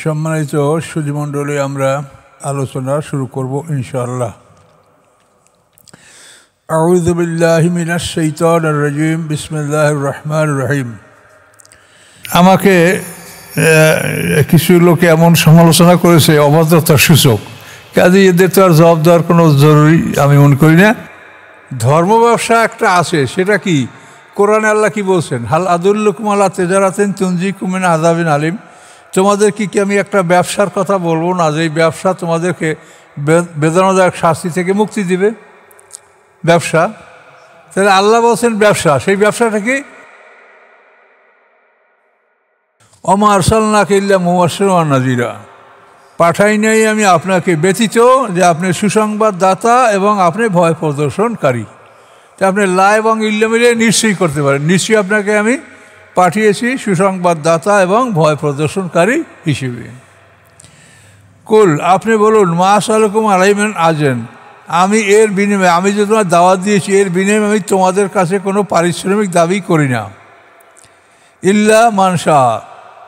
সম্মানিত সুধীমণ্ডলী, আমরা আলোচনা শুরু করব ইনশাআল্লাহ। আউযু বিল্লাহি মিনাশ শাইতানির রাজিম, বিসমিল্লাহির রহমানির রহিম। আমাকে কিছু লোকে এমন সমালোচনা করেছে অভদ্রতার সূচক, কাজে এদের তো আর জবাব দেওয়ার কোনো জরুরি আমি মনে করি না। ধর্ম ব্যবসা একটা আছে, সেটা কি? কোরআনে আল্লাহ কি বলছেন? হাল আদুল্লুকুম আলা তিজারাতিন তুনজিকুম মিন আযাবিন আলিম। তোমাদের কি আমি একটা ব্যবসার কথা বলবো না, যে এই ব্যবসা তোমাদেরকে বেদনাদায়ক শাস্তি থেকে মুক্তি দিবে? ব্যবসা, তাহলে আল্লাহ বলছেন ব্যবসা। সেই ব্যবসাটা কি? ওমা আরসালনাকা ইল্লা মুবাশশিরান ওয়া নাযীরা। পাঠাই নাই আমি আপনাকে ব্যতীত যে আপনি সুসংবাদদাতা এবং আপনি ভয় প্রদর্শনকারী। তা আপনি লা এবং ইল্লা মিলিয়ে নিশ্চয়ই করতে পারেন, নিশ্চয়ই আপনাকে আমি পাঠিয়েছি সুসংবাদদাতা এবং ভয় প্রদর্শনকারী হিসেবে। কুল, আপনি বলুন, মা আসআলুকুম আলাইহি মিন আজরিন, আমি এর বিনিময়ে, আমি যে তোমার দাওয়াত দিয়েছি এর বিনিময়ে আমি তোমাদের কাছে কোনো পারিশ্রমিক দাবি করি না। ইল্লা মান শাআ,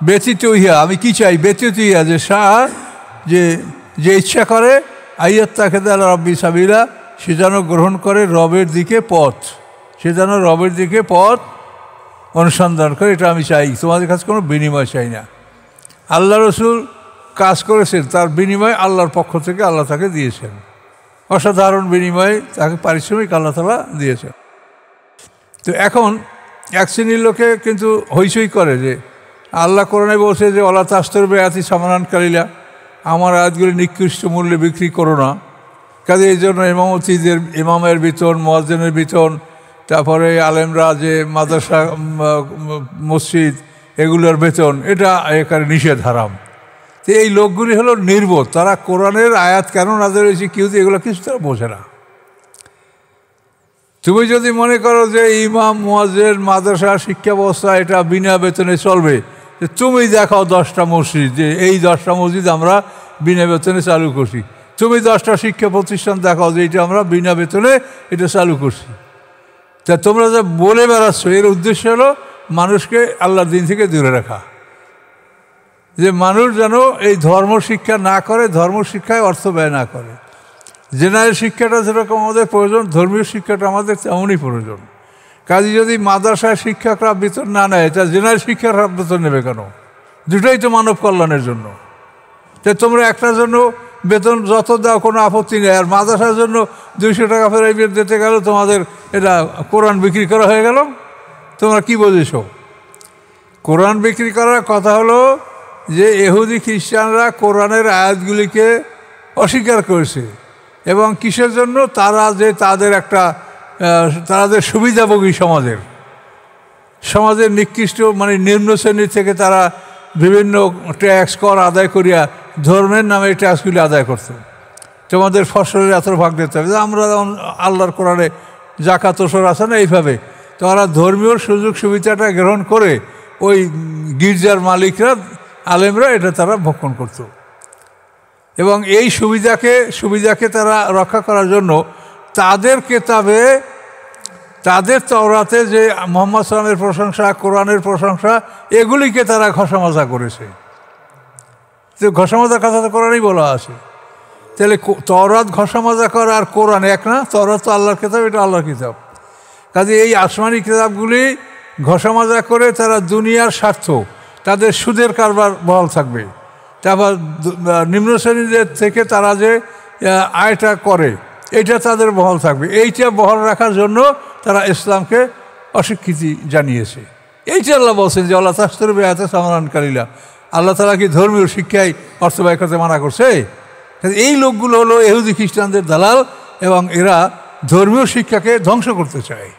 ব্যতীত ইহা, আমি কি চাই? ব্যতীত ইহা, যে শাআ, যে ইচ্ছা করে, আইয়াত্তাখিযা আলা রাব্বি সাবিলা, সে যেন গ্রহণ করে রবের দিকে পথ, সে যেন রবের দিকে পথ অনুসন্ধান করে। এটা আমি চাই, তোমাদের কাছে কোনো বিনিময় চাই না। আল্লাহ রসুল কাজ করেছেন, তার বিনিময় আল্লাহর পক্ষ থেকে আল্লাহ তাকে দিয়েছেন, অসাধারণ বিনিময়, তাকে পারিশ্রমিক আল্লাহ তাআলা দিয়েছেন। তো এখন এক শ্রেণীর লোকে কিন্তু হইচই করে যে আল্লাহ কোরআনে বলছে যে ওয়ালা তাশতারু বিআয়াতি সামানান কালিলা, আমার আয়াতগুলি নিকৃষ্ট মূল্যে বিক্রি করো না। কাজে এই জন্য ইমামতিদের, ইমামের বেতন, মুয়াজ্জিনের বেতন, তারপরে আলেমরা যে মাদ্রাসা, মসজিদ, এগুলোর বেতন, এটা এখানে নিষেধ, হারাম। তো এই লোকগুলি হলো নির্বোধ, তারা কোরআনের আয়াত কেন নাযিল হয়েছে কি হচ্ছে এগুলো কিছু তারা বোঝে না। তুমি যদি মনে করো যে ইমাম, মুয়াজ্জিন, মাদ্রাসা, শিক্ষা ব্যবস্থা এটা বিনা বেতনে চলবে, তুমি দেখাও 10টা মসজিদ, যে এই 10টা মসজিদ আমরা বিনা বেতনে চালু করছি। তুমি 10টা শিক্ষা প্রতিষ্ঠান দেখাও যে এটা আমরা বিনা বেতনে এটা চালু করছি। তা তোমরা যা বলে বেড়াচ্ছ, এর উদ্দেশ্য হলো মানুষকে আল্লাহর দিন থেকে দূরে রাখা, যে মানুষ যেন এই ধর্ম শিক্ষা না করে, ধর্ম শিক্ষায় অর্থ ব্যয় না করে। জেনারেল শিক্ষাটা যেরকম আমাদের প্রয়োজন, ধর্মীয় শিক্ষাটা আমাদের তেমনই প্রয়োজন। কাজে যদি মাদ্রাসায় শিক্ষকরা বেতন না নেয়, তা জেনারেল শিক্ষকরা বেতন নেবে কেন? দুটোই তো মানব কল্যাণের জন্য। তাই তোমরা একটার জন্য বেতন যত দাও কোনো আপত্তি নেই, আর মাদ্রাসার জন্য 200 টাকা প্রাইভেট দিতে গেল, তোমাদের এটা কোরআন বিক্রি করা হয়ে গেল। তোমরা কি বোঝেছ? কোরআন বিক্রি করার কথা হলো যে ইহুদি খ্রিস্টানরা কোরআনের আয়াতগুলিকে অস্বীকার করেছে, এবং কিসের জন্য? তারা যে তাদের একটা তাদের সুবিধাভোগী সমাজের নিকৃষ্ট মানে নিম্ন শ্রেণীর থেকে তারা বিভিন্ন ট্যাক্স কর আদায় করিয়া ধর্মের নামে এই ট্যাক্সগুলি আদায় করত। তোমাদের ফসলের এত ভাগ দিতে হবে, আমরা আল্লাহর কোরআনে জাকাত ওসর আছে না, এইভাবে তারা ধর্মীয় সুযোগ সুবিধাটা গ্রহণ করে ওই গির্জার মালিকরা, আলেমরা এটা তারা ভক্ষণ করত। এবং এই সুবিধাকে তারা রক্ষা করার জন্য তাদের কেতাবে, তাদের তাওরাতে যে মুহাম্মদ সাল্লাল্লাহু আলাইহি ওয়াসাল্লামের প্রশংসা, কোরআনের প্রশংসা, এগুলিকে তারা ঘষামজা করেছে। তো ঘষামজার কথা তো কোরআনেই বলা আছে। তাহলে তাওরাত ঘষামজা করা আর কোরআন এক না? তাওরাত তো আল্লাহর কিতাব, এটা আল্লাহর কিতাব। কাজে এই আসমানি কিতাবগুলি ঘষামজা করে তারা দুনিয়ার স্বার্থ, তাদের সুদের কারবার বহাল থাকবে। তারপর নিম্ন শ্রেণীদের থেকে তারা যে আয়টা করে এইটা তাদের বহাল থাকবে। এইটা বহাল রাখার জন্য তারা ইসলামকে অস্বীকৃতি জানিয়েছে। এইটা আল্লাহ বলছেন যে ওয়ালা তাশতারু বিআয়াতি সামানান কালিলা। আল্লাহ তাআলা কি ধর্মীয় শিক্ষায় অর্থ ব্যয় করতে মানা করছে? এই লোকগুলো হলো ইহুদি খ্রিস্টানদের দালাল, এবং এরা ধর্মীয় শিক্ষাকে ধ্বংস করতে চায়।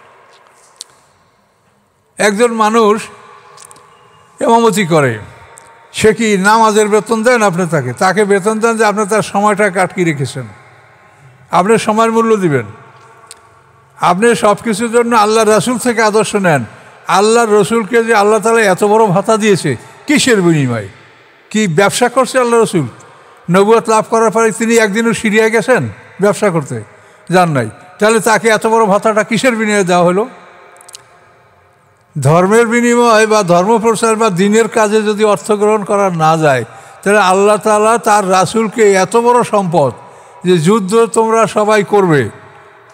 একজন মানুষ ইমামতি করে, সে কি নামাজের বেতন দেন? আপনি তাকে বেতন দেন যে আপনি তার সময়টাকে আটকে রেখেছেন, আপনি সময়ের মূল্য দিবেন। আপনি সব কিছুর জন্য আল্লাহ রসুল থেকে আদর্শ নেন। আল্লাহ রসুলকে যে আল্লাহ তাআলা এত বড় ভাতা দিয়েছে, কিসের বিনিময়? কি ব্যবসা করছে আল্লাহ রসুল? নবুয়ত লাভ করার পরে তিনি একদিনও সিরিয়ায় গেছেন ব্যবসা করতে? যান নাই। তাহলে তাকে এত বড় ভাতাটা কিসের বিনিময়ে দেওয়া হলো? ধর্মের বিনিময় বা ধর্ম প্রচার বা দিনের কাজে যদি অর্থ গ্রহণ করা না যায়, তাহলে আল্লাহ তাআলা তার রাসূলকে এত বড় সম্পদ যে যুদ্ধ তোমরা সবাই করবে,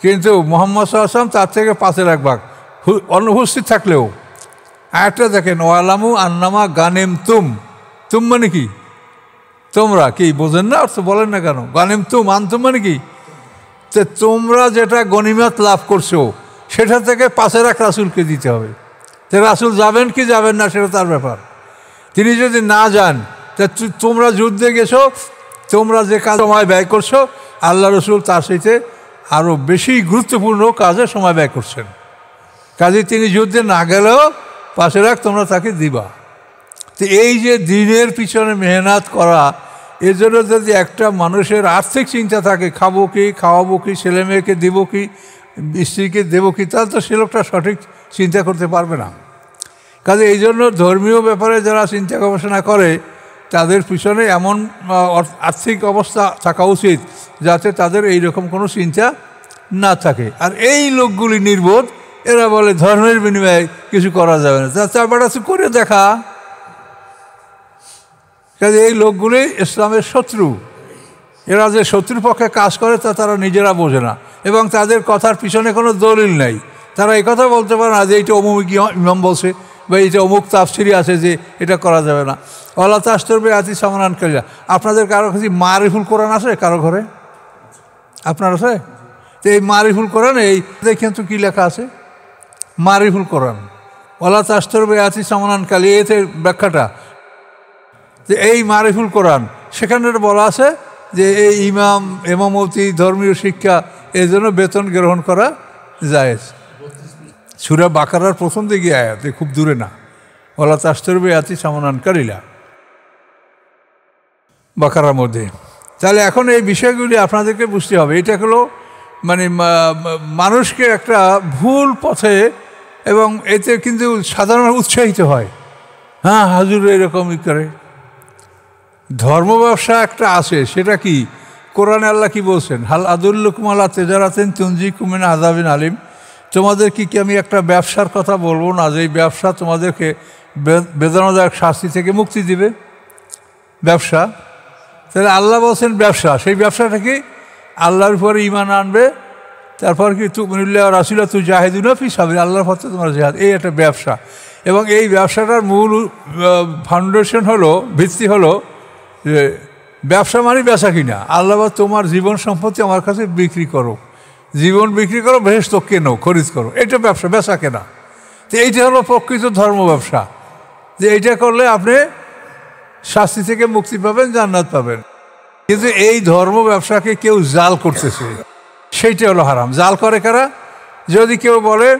কিন্তু মুহাম্মদ সাল্লাল্লাহু আলাইহি ওয়াসাল্লাম তার থেকে 5 ভাগ অনুপস্থিত থাকলেও। আরেকটা দেখেন, ওয়ালামু আন্নামা গানেম তুম মানে কি? তোমরা কি বোঝেন না? অর্থ বলেন না কেন? গানেম আনতুম মানে কি? তো তোমরা যেটা গনিমত লাভ করছো সেটা থেকে 5 রাসূলকে দিতে হবে। তো রাসূল যাবেন কি যাবেন না সেটা তার ব্যাপার। তিনি যদি না যান, তা তোমরা যুদ্ধে গেছো, তোমরা যে কাজ সময় ব্যয় করছো, আল্লাহ রসুল তার সাথে আরও বেশি গুরুত্বপূর্ণ কাজে সময় ব্যয় করছেন। কাজে তিনি যুদ্ধে না গেলেও 5 তোমরা তাকে দিবা। তো এই যে দিনের পিছনে মেহনত করা, এর জন্য যদি একটা মানুষের আর্থিক চিন্তা থাকে, খাবো কি, খাওয়াবো কি, ছেলে মেয়েকে দেবো কি, স্ত্রীকে দেবো কি, তাহলে তো সে লোকটা সঠিক চিন্তা করতে পারবে না। কাজে এই জন্য ধর্মীয় ব্যাপারে যারা চিন্তা গবেষণা করে তাদের পিছনে এমন আর্থিক অবস্থা থাকা উচিত যাতে তাদের এই রকম কোনো চিন্তা না থাকে। আর এই লোকগুলি নির্বোধ, এরা বলে ধর্মের বিনিময়ে কিছু করা যাবে না, তারপরে করে দেখা। কাজে এই লোকগুলি ইসলামের শত্রু। এরা যে শত্রুর পক্ষে কাজ করে তা তারা নিজেরা বোঝে না, এবং তাদের কথার পিছনে কোনো দলিল নেই। তারা এই কথা বলতে পারে না যে এইটা অমুক ইমাম বলছে বা এইটা অমুক তাফসিরি আছে যে এটা করা যাবে না। ওয়ালা তাশতারবি আতি সামানান কালিলা। আপনাদের কারো কাছে মারিফুল কোরআন আছে? কারো ঘরে? আপনার আছে? তো এই মারিফুল কোরআন, এই দেখেন তো কী লেখা আছে, মারিফুল কোরআন। ওয়ালা তাশতারবি আতি সামানান কালিলা, এতে ব্যাখ্যাটা যে এই মারিফুল কোরআন, সেখানে বলা আছে যে এই ইমামতি ধর্মীয় শিক্ষা এই জন্য বেতন গ্রহণ করা জায়েজ। সূরা বাকারার প্রথম দিকে আয়াত, খুব দূরে না। ওয়ালা তাশতারবি আতি সামানান কালিলা, বাকারার মধ্যে। তাহলে এখন এই বিষয়গুলি আপনাদেরকে বুঝতে হবে। এটা হলো মানে মানুষকে একটা ভুল পথে, এবং এতে কিন্তু সাধারণ উৎসাহিত হয়, হ্যাঁ হাজুর এরকমই করে। ধর্ম ব্যবসা একটা আছে, সেটা কি? কোরআনে আল্লাহ কি বলছেন? হাল আদুল্লুকুম আলা তিজারাতিন তুনজিকুম মিন আযাবিন আলিম। তোমাদের কি আমি একটা ব্যবসার কথা বলবো না, যে এই ব্যবসা তোমাদেরকে বেদনাদায়ক শাস্তি থেকে মুক্তি দিবে? ব্যবসা। তাহলে আল্লাহ বলছেন ব্যবসা, সেই ব্যবসাটা কি? আল্লাহর উপরে ঈমান আনবে, তারপর কি তুমিনুল্লাহ রাসূলা তুজাহিদুনা ফি সাবিলিল্লাহ, আল্লাহর পথে তোমার জিহাদ, এই একটা ব্যবসা। এবং এই ব্যবসাটার মূল ফাউন্ডেশন হলো, ভিত্তি হলো যে ব্যবসা মানে বেচা কিনা। আল্লাহ তোমার জীবন সম্পত্তি আমার কাছে বিক্রি করো, জীবন বিক্রি করো, বেহেশত কেনো, খরিদ করো, এটা ব্যবসা, বেচা কেনা। তো এইটা হলো প্রকৃত ধর্ম ব্যবসা, যে এইটা করলে আপনি শাস্তি থেকে মুক্তি পাবেন, জান্নাত পাবেন। কিন্তু এই ধর্ম ব্যবসাকে কেউ জাল করতেছে, সেইটা হলো হারাম। জাল করে কারা? যদি কেউ বলে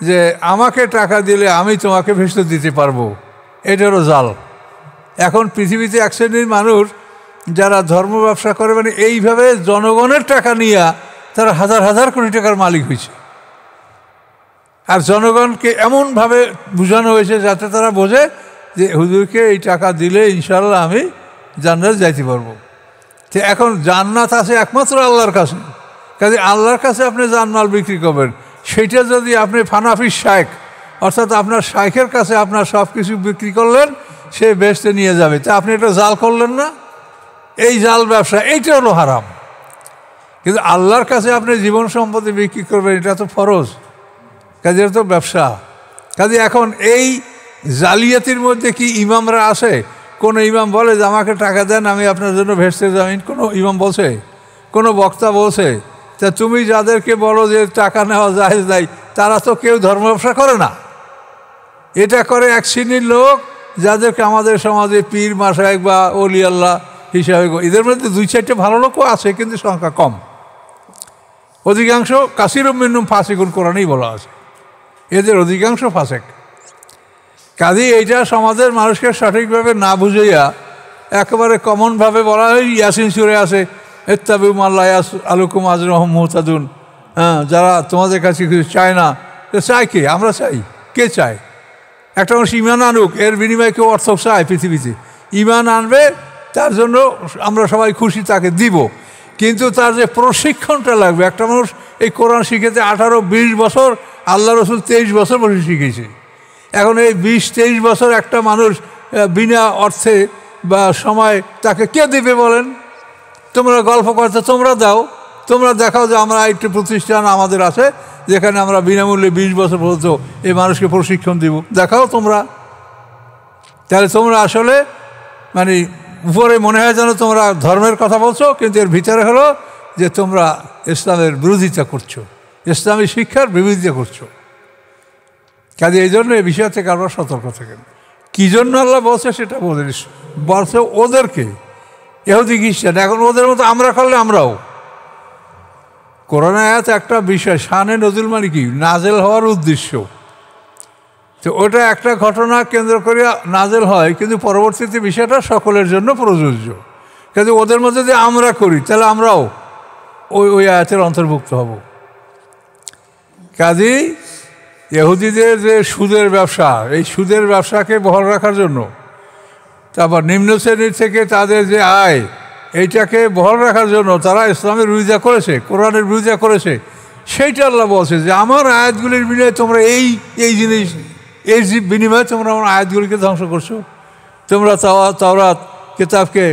যে আমাকে টাকা দিলে আমি তোমাকে ভেস্ত দিতে পারবো, এটা হলো জাল। এখন পৃথিবীতে এক শ্রেণীর মানুষ যারা ধর্ম ব্যবসা করে, মানে এইভাবে জনগণের টাকা নিয়ে তারা হাজার হাজার কোটি টাকার মালিক হয়েছে। আর জনগণকে এমনভাবে বোঝানো হয়েছে যাতে তারা বোঝে যে হুজুরকে এই টাকা দিলে ইনশাআল্লাহ আমি জান্নাত যাইতে পারবো। তো এখন জান্নাত আছে একমাত্র আল্লাহর কাছে। কাজে আল্লাহর কাছে আপনি জানমাল বিক্রি করবেন, সেইটা যদি আপনি ফানাফি শাইখ, অর্থাৎ আপনার শাইখের কাছে আপনার সব কিছু বিক্রি করলেন, সে বেচতে নিয়ে যাবে, তা আপনি এটা জাল করলেন না? এই জাল ব্যবসা, এইটা হলো হারাম। কিন্তু আল্লাহর কাছে আপনি জীবন সম্পত্তি বিক্রি করবেন, এটা তো ফরজ, কাজে এটা তো ব্যবসা। কাজে এখন এই জালিয়াতির মধ্যে কি ইমামরা আসে? কোনো ইমাম বলে যে আমাকে টাকা দেন, আমি আপনার জন্য ভেস্তে যাবেন? কোনো ইমাম বলছে? কোনো বক্তা বলছে? তা তুমি যাদেরকে বলো যে টাকা নেওয়া জায়েজ নাই, তারা তো কেউ ধর্ম ব্যবসা করে না। এটা করে এক শ্রেণীর লোক, যাদেরকে আমাদের সমাজে পীর মাশায়েখ বা ওলি আল্লাহ হিসাবে, এদের মধ্যে 2-4টা ভালো লোকও আছে, কিন্তু সংখ্যা কম। অধিকাংশ কাসিরুম মিনহুম ফাসিকুন, কোরআনেই বলা আছে এদের অধিকাংশ ফাসেক। কাজেই এইটা সমাজের মানুষকে সঠিকভাবে না বুঝাইয়া একেবারে কমনভাবে বলা হয়। ইয়াসিন সূরা আছে, ইত্তাবিউ মা লা ইয়াসআলুকুম আজরাহুম মুহতাদুন। হ্যাঁ, যারা তোমাদের কাছে কিছু চায় না, চায় কে? আমরা চাই। কে চায়? একটা মানুষ ইমান আনুক, এর বিনিময়ে কেউ অর্থ চায় পৃথিবীতে? ইমান আনবে, তার জন্য আমরা সবাই খুশি, তাকে দিব। কিন্তু তার যে প্রশিক্ষণটা লাগবে, একটা মানুষ এই কোরআন শিখেছে 18-20 বছর, আল্লাহ রসুল 23 বছর বসে শিখেছে। এখন এই 20-23 বছর একটা মানুষ বিনা অর্থে বা সময় তাকে কে দিবে বলেন? তোমরা গল্প করতে তোমরা দাও, তোমরা দেখাও যে আমরা একটি প্রতিষ্ঠান আমাদের আছে যেখানে আমরা বিনামূল্যে 20 বছর পর্যন্ত এই মানুষকে প্রশিক্ষণ দিব, দেখাও তোমরা। তাহলে তোমরা আসলে মানে উপরে মনে হয় যেন তোমরা ধর্মের কথা বলছো, কিন্তু এর ভিতরে হলো যে তোমরা ইসলামের বিরোধিতা করছো, ইসলামী শিক্ষার বিরোধিতা করছো। কাজে এই জন্য এই বিষয় থেকে আমরা সতর্ক থাকেন। কী জন্য আল্লাহ বলছে সেটা বলছে ওদেরকে, ইহুদি খ্রিস্টান। এখন ওদের মতো আমরা করলে আমরাও। কোরআন আয়াত একটা বিষয়, শানে নজুল মানে কি, নাজেল হওয়ার উদ্দেশ্য। তো ওটা একটা ঘটনা কেন্দ্র করে নাজেল হয়, কিন্তু পরবর্তীতে বিষয়টা সকলের জন্য প্রযোজ্য। কিন্তু ওদের মধ্যে যদি আমরা করি তাহলে আমরাও ওই আয়াতের অন্তর্ভুক্ত হব। কাজেই ইহুদিদের যে সুদের ব্যবসা, এই সুদের ব্যবসাকে বহাল রাখার জন্য, তারপর নিম্ন শ্রেণীর থেকে তাদের যে আয়, এইটাকে বহাল রাখার জন্য তারা ইসলামের বিরোধিতা করেছে, কোরআনের বিরোধিতা করেছে। সেইটা আল্লাহ বলছে যে আমার আয়াতগুলির বিনিময়ে তোমরা এই জিনিস, এই বিনিময়ে তোমরা আমার আয়াতগুলিকে ধ্বংস করছো। তোমরা তাওরাত কিতাবকে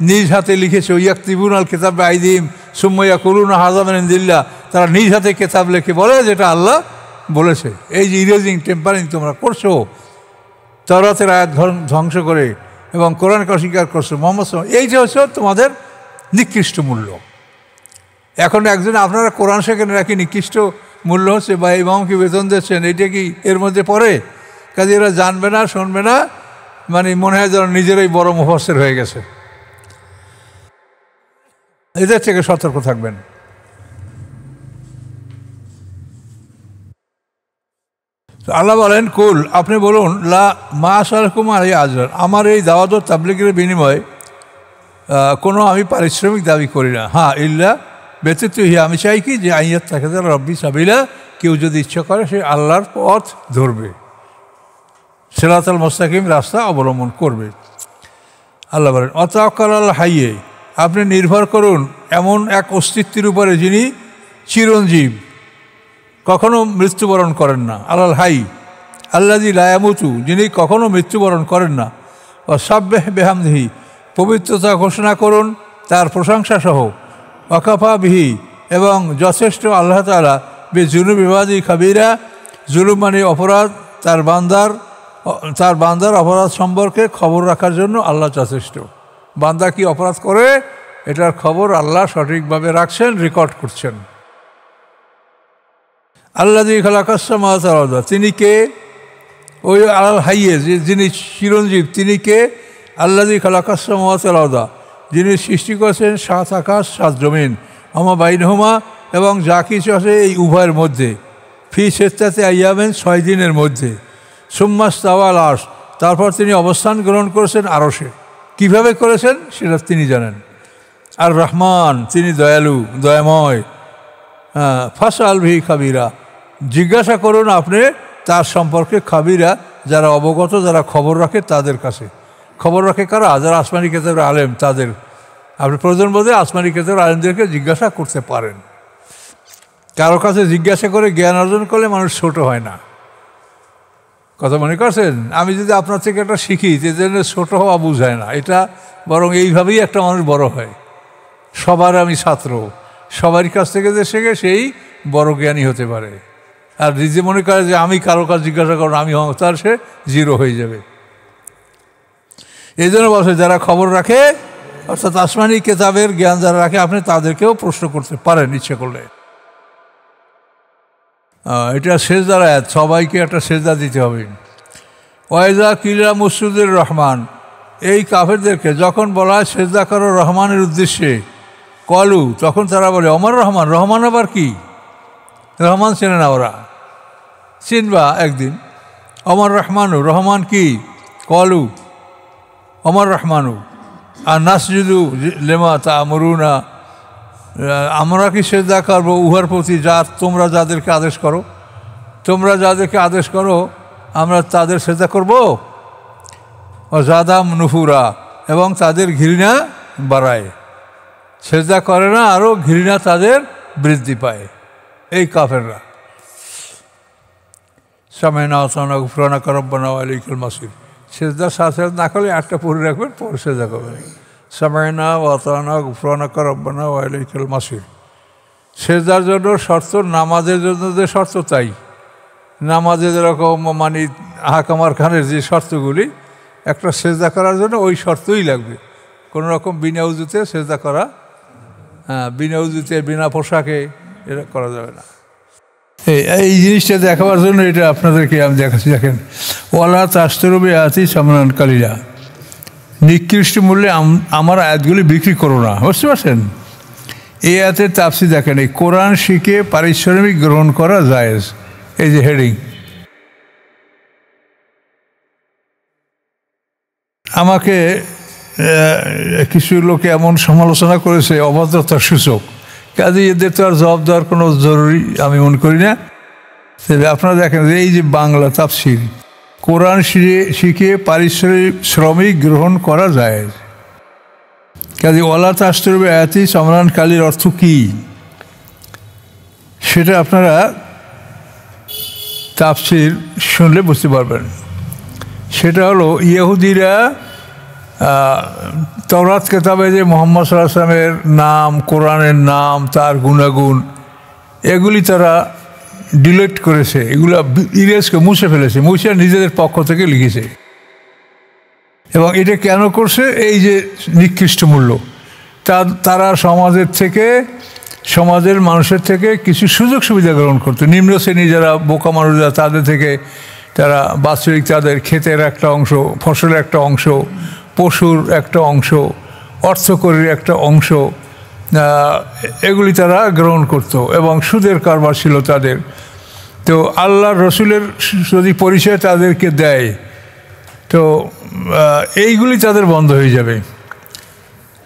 নিজ হাতে লিখেছো, ইয়াকতিবুন আল কিতাব আইদিম সুম্মাইয়া করুন হাজামান ইনদিল্লাহ, তারা নিজ হাতে কিতাব লিখে বলে যেটা আল্লাহ বলেছে। এই যে ইরেজিং টেম্পারিং তোমরা করছো, তাওরাতের আয়াত ধ্বংস করে এবং কোরআনকে অস্বীকার করছো, মোহাম্মদ এইটা হচ্ছে তোমাদের নিকৃষ্ট মূল্য। এখন একজন আপনারা কোরআন শেখেন নাকি নিকৃষ্ট মূল্য হচ্ছে বা ইমামকে বেতন দিচ্ছেন, এইটা কি এর মধ্যে পড়ে? কাজে এরা জানবে না, শুনবে না, মানে মনে হয় যেন নিজেরাই বড় মুফাসসির হয়ে গেছে। এদের থেকে সতর্ক থাকবেন। আল্লাহ বলেন, কুল আপনি বলুন, লা মা আসালকুম আলাইহি আজরান, আমার এই দাওয়াত ও তাবলীগের বিনিময়ে কোনো আমি পারিশ্রমিক দাবি করি না। হ্যাঁ, ইল্লা ব্যতীত হিয়া, আমি চাই কি যে আইয়াত থাকে রব্বি সাবিলা, কেউ যদি ইচ্ছা করে সে আল্লাহর পথ ধরবে, সিরাতাল মুস্তাকিম রাস্তা অবলম্বন করবে। আল্লাহ বলেন, অতাওয়াক্কাল আলাল হাইয়ে, আপনি নির্ভর করুন এমন এক অস্তিত্বের উপরে যিনি চিরঞ্জীব, কখনো মৃত্যুবরণ করেন না। আলাল হাই আল্লাযী লা ইয়ামুতু, যিনি কখনো মৃত্যুবরণ করেন না। ও সাব্বিহ বিহামদিহি, পবিত্রতা ঘোষণা করুন তার প্রশংসা সহ। ওয়াকাফা বিহি, এবং যথেষ্ট আল্লাহ তাআলা বিজুনুব ইবাদি খাবিরা, জুলুম মানে অপরাধ, তার বান্দার অপরাধ সম্পর্কে খবর রাখার জন্য আল্লাহ যথেষ্ট। বান্দা কি অপরাধ করে এটার খবর আল্লাহ সঠিকভাবে রাখছেন, রেকর্ড করছেন। আল্লাযী খালাকাস সামাওয়াতি ওয়াল আরদ, তিনি কে? ওই আলাল হাইয়ে, যিনি চিরঞ্জীব, তিনি কে? আল্লাযী খালাকাস সামাওয়াতি ওয়াল আরদ, যিনি সৃষ্টি করেছেন 7 আকাশ 7 জমিন, আমা বাইনহুমা, এবং যা কিছু আছে এই উভয়ের মধ্যে, ফি সিত্তাতি আইয়ামিন 6 দিনের মধ্যে। সুম্মা ইস্তাওয়া আলাল আরশ, তারপর তিনি অবস্থান গ্রহণ করেছেন আরশে। কিভাবে করেছেন সেটা তিনি জানেন। আর রহমান, তিনি দয়ালু, দয়াময়। ফাসআল বিহি খাবিরা, জিজ্ঞাসা করুন আপনি তার সম্পর্কে খাবিরা, যারা অবগত, যারা খবর রাখে তাদের কাছে। খবর রাখে কারা? যারা আসমানি কিতাবের আলেম, তাদের আপনি প্রয়োজন বোধে আসমানি কিতাবের আলেমদেরকে জিজ্ঞাসা করতে পারেন। কারো কাছে জিজ্ঞাসা করে জ্ঞান অর্জন করলে মানুষ ছোট হয় না। কথা মনে করছেন? আমি যদি আপনার থেকে একটা শিখি, সেজন্য ছোট হওয়া বুঝায় না, এটা বরং এইভাবেই একটা মানুষ বড় হয়। সবার আমি ছাত্র, সবারই কাছ থেকে যে শেখে সেই বড় জ্ঞানী হতে পারে। আর নিজে মনে করে যে আমি কারো কাছে জিজ্ঞাসা করুন আমি তার, সে জিরো হয়ে যাবে। এই জন্য বলছে যারা খবর রাখে, অর্থাৎ আসমানি কিতাবের জ্ঞান যারা রাখে, আপনি তাদেরকেও প্রশ্ন করতে পারেন ইচ্ছে করলে। এটা সেজদার আয়াত, সবাইকে একটা সেজদা দিতে হবে। ওয়াইজা কিলা মুসুদুর রহমান, এই কাফেরদেরকে যখন বলা হয় সেজদা করো রহমানের উদ্দেশ্যে, কলু, তখন তারা বলে অমর রহমান। রহমান আবার কি? রহমান চেনে না ওরা, চিনবা একদিন। অমর রহমানু, রহমান কি? কলু অমর রহমানু। আর নাসজুদু লেমা তা আমরুনা, আমরা কি সেজদা করবো উহার প্রতি যা তোমরা যাদেরকে আদেশ করো। তোমরা যাদেরকে আদেশ করো আমরা তাদের সেজদা করব। ও জাদাম নুফুরা, এবং তাদের ঘৃণা বাড়ায়। সেজদা করে না, আরও ঘৃণা তাদের বৃদ্ধি পায় এই কাফেররা। সামেনা ওসানা গুফরানা রব্বানা ওয়া ইলাইকাল মাসির, সেজদার সাথে না করলে একটা পড়ে রাখবেন, পরে সেজদা করবেন। সামাইনা ওয়াতানা গুফরানাকা রব্বানা ওয়া ইলাইকাল মাসির। সেজদার জন্য শর্ত, নামাজের জন্য যে শর্ত তাই। নামাজে যেরকম মানে হাকামার খানের যে শর্তগুলি, একটা সেজদা করার জন্য ওই শর্তই লাগবে। কোনো রকম বিনা উজুতে সেজদা করা, বিনা উজুতে বিনা পোশাকে এটা করা যাবে না। এই জিনিসটা দেখাবার জন্য এটা আপনাদেরকে আমি দেখাচ্ছি। দেখেন, ওয়ালা তাস্তরবি আয়াতি সামনান কালিলা, নিকৃষ্ট মূল্যে আমার আয়াতগুলি বিক্রি করো না। বুঝতে পারছেন? এই আয়াতের তাফসীর দেখেন, এই কোরআন শিখে পারিশ্রমিক গ্রহণ করা জায়েজ। এই যে হেডিং, আমাকে কিছু লোকে এমন সমালোচনা করেছে অভদ্রতার সূচক, কাজে এদের তো আর জবাব দেওয়ার কোনো জরুরি আমি মনে করি না। আপনারা দেখেন যে এই যে বাংলা তাফসীর, কোরআন শিখে পারিশ্রমিক গ্রহণ করা যায়, কাজে ওয়ালা তাস্তরবি আয়াতি সামরান কালির অর্থ কী সেটা আপনারা তাফসীর শুনলে বুঝতে পারবেন। সেটা হলো ইহুদিরা তাওরাত কিতাবে যে মুহাম্মদ সাল্লাল্লাহু আলাইহি ওয়াসাল্লামের নাম, কোরআনের নাম, তার গুণাগুণ, এগুলি তারা ডিলিট করেছে, এগুলো ইরেজকে মুছে ফেলেছে, মুছে নিজেদের পক্ষ থেকে লিখেছে। এবং এটা কেন করছে? এই যে নিকৃষ্ট মূল্য, তারা সমাজের মানুষের থেকে কিছু সুযোগ সুবিধা গ্রহণ করতো। নিম্ন শ্রেণী যারা বোকা মানুষরা, তাদের থেকে তারা বাৎসরিক তাদের ক্ষেতের একটা অংশ, ফসলের একটা অংশ, পশুর একটা অংশ, অর্থকরীর একটা অংশ, এগুলি তারা গ্রহণ করত এবং সুদের কারবার ছিল তাদের। তো আল্লাহর রসুলের যদি পরিচয় তাদেরকে দেয়, তো এইগুলি তাদের বন্ধ হয়ে যাবে।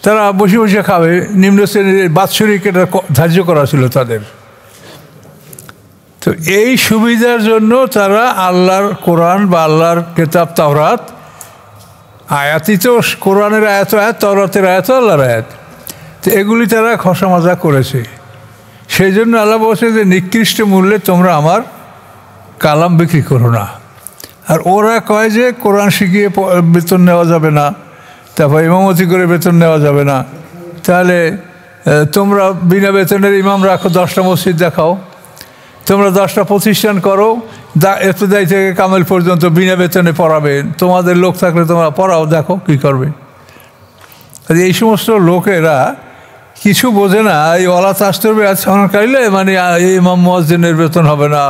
তারা বসে বসে খাবে। নিম্ন শ্রেণীর বাৎসরিক এটা ধার্য করা ছিল তাদের। তো এই সুবিধার জন্য তারা আল্লাহর কোরআন বা আল্লাহর কিতাব তাওরাত, আয়াতই তো কোরআনের আয়াত, তাওরাতের আয়াত, আল্লাহর আয়াত, তো এগুলি তারা খসা মাজা করেছে। সেই জন্য আল্লাহ বলছে যে নিকৃষ্ট মূল্যে তোমরা আমার কালাম বিক্রি করো না। আর ওরা কয় যে কোরআন শিখিয়ে বেতন নেওয়া যাবে না, তারপর ইমামতি করে বেতন নেওয়া যাবে না। তাহলে তোমরা বিনা বেতনের ইমাম রাখো, 10টা মসজিদ দেখাও, তোমরা 10টা প্রতিষ্ঠান করো, এফতেদায়ী থেকে কামেল পর্যন্ত বিনা বেতনে পড়াবে, তোমাদের লোক থাকলে তোমরা পড়াও, দেখো কী করবে। এই সমস্ত লোকেরা কিছু বোঝে না। এই ওয়ালা তাস্তরবি আয়াতি সামরান কালিলা মানে ইমাম মুয়াজ্জিনের বেতন হবে না,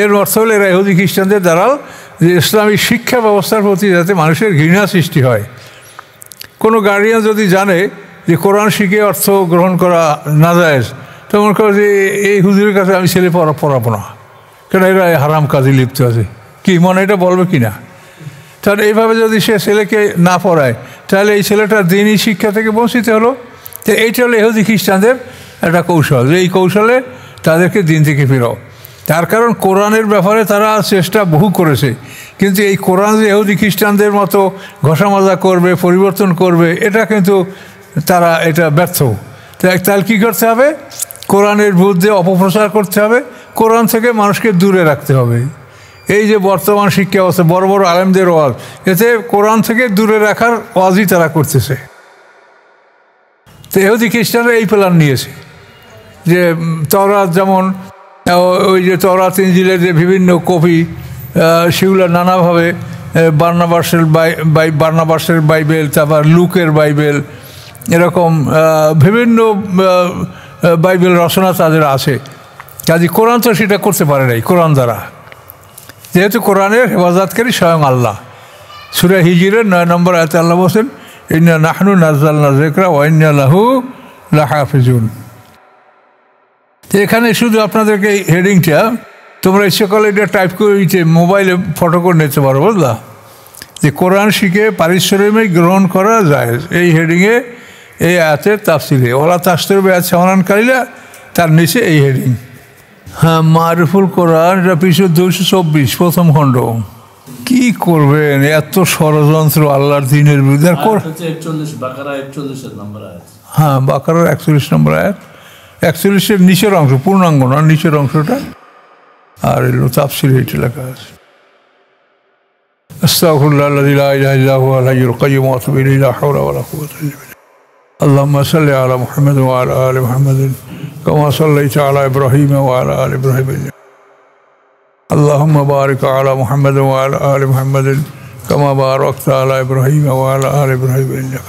এর অর্থ হলো এরা ইহুদি খ্রিস্টানদের দ্বারাও যে ইসলামী শিক্ষা ব্যবস্থার প্রতি যাতে মানুষের ঘৃণা সৃষ্টি হয়। কোনো গার্ডিয়ান যদি জানে যে কোরআন শিখে অর্থ গ্রহণ করা না যায়, তো মনে করো যে এই হুজুরের কাছে আমি ছেলে পড়াবো না, কেন এরা হারাম কাজে লিপ্ত আছে, কি মনে এটা বলবে কি না? তাহলে এইভাবে যদি সে ছেলেকে না পড়ায়, তাহলে এই ছেলেটা দিনই শিক্ষা থেকে বঞ্চিত হলো। তো এইটা হলো ইহুদি খ্রিস্টানদের একটা কৌশল, যে এই কৌশলে তাদেরকে দিন থেকে ফেরাও। তার কারণ কোরআনের ব্যাপারে তারা চেষ্টা বহু করেছে, কিন্তু এই কোরআন যে ইহুদি খ্রিস্টানদের মতো ঘষামাজা করবে, পরিবর্তন করবে, এটা কিন্তু তারা এটা ব্যর্থ। তাহলে কী করতে হবে? কোরআনের বিরুদ্ধে অপপ্রচার করতে হবে, কোরআন থেকে মানুষকে দূরে রাখতে হবে। এই যে বর্তমান শিক্ষা ব্যবস্থা, বড় বড় আলেমদের ওয়াজ, এতে কোরআন থেকে দূরে রাখার ওয়াজই তারা করতেছে। তো ইহুদি খ্রিস্টানরা এই প্ল্যান নিয়েছে যে তাওরাত, যেমন ওই যে তাওরাত ইনজিলের যে বিভিন্ন কপি, সেগুলো নানাভাবে বার্নাবাসের বাইবেল, তারপর লুকের বাইবেল, এরকম বিভিন্ন বাইবেল রচনা তাদের আছে। কাজে কোরআন তো সেটা করতে পারে নাই কোরআন দ্বারা, যেহেতু কোরআনের হেফাজতকারী স্বয়ং আল্লাহ। সূরা হিজরের 9 নম্বর আয়াতে আল্লাহ বলেন, ইন্না নাহনু নাযালনা যিকরা ওয়া ইন্না লাহু লাহাফিজুন। তো এখানে শুধু আপনাদেরকে এই হেডিংটা তোমরা ইচ্ছে করলে এটা টাইপ করে মোবাইলে ফটো করে নিতে পারো, বুঝলা, যে কোরআন শিখে পারিশ্রমিক গ্রহণ করা যায়। এই হেডিংয়ে এই আয়াতের তাফসিরে ওয়ালা তাস্তরবি আয়াতি সামরান কালিলা, তার নিচে এই হেডিং। হ্যাঁ, মারিফুল কোরআন, এটা পৃষ্ঠা 224, প্রথম খণ্ড। কি করবেন এত ষড়যন্ত্র আল্লাহর দ্বীনের বিরুদ্ধে? হ্যাঁ, বাকারার 41 নম্বর আয়াত, 41-এর নিচের অংশ, পূর্ণাঙ্গ না, নিচের অংশটা। আর এলো তাফসিরে এটা লেখা আছে। अस्तगफिरुल्लाह अल्लज़ी ला इलाहा इल्ला हुवल हय्युल क़य्यूम व अतूबु इलैहि ला हौला व ला क़ुव्वता इल्ला बिल्लाह। अल्लाहुम्मा सल्लि अला मुहम्मद व अला आलि मुहम्मद कमा सल्लैता अला इब्राहीम व अला आलि इब्राहीम। अल्लाहुम्मा बारिक अला मुहम्मद व अला आलि मुहम्मद कमा बारकता अला इब्राहीम व अला आलि इब्राहीम।